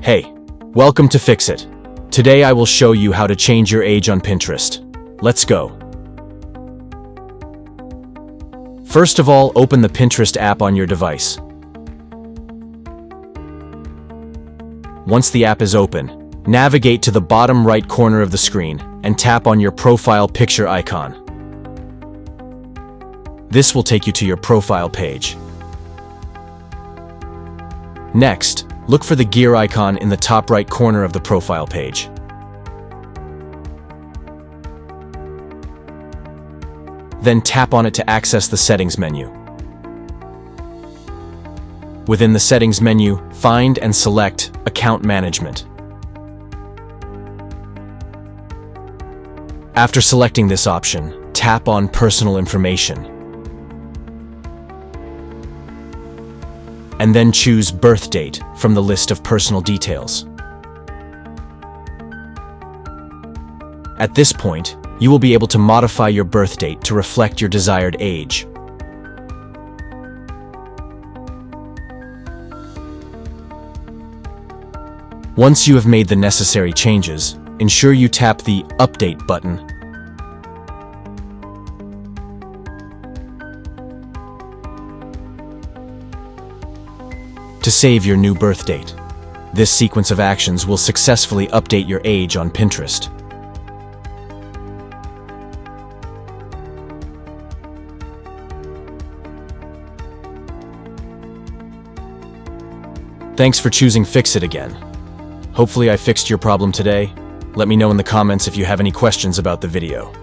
Hey, welcome to Fix It. Today I will show you how to change your age on Pinterest. Let's go. First of all, open the Pinterest app on your device. Once the app is open, navigate to the bottom right corner of the screen and tap on your profile picture icon. This will take you to your profile page. Next, look for the gear icon in the top right corner of the profile page. Then tap on it to access the settings menu. Within the settings menu, find and select Account Management. After selecting this option, tap on Personal Information. And then choose Birth Date from the list of personal details. At this point, you will be able to modify your birth date to reflect your desired age. Once you have made the necessary changes, ensure you tap the Update button. To save your new birth date. This sequence of actions will successfully update your age on Pinterest. Thanks for choosing Fix It again. Hopefully I fixed your problem today. Let me know in the comments if you have any questions about the video.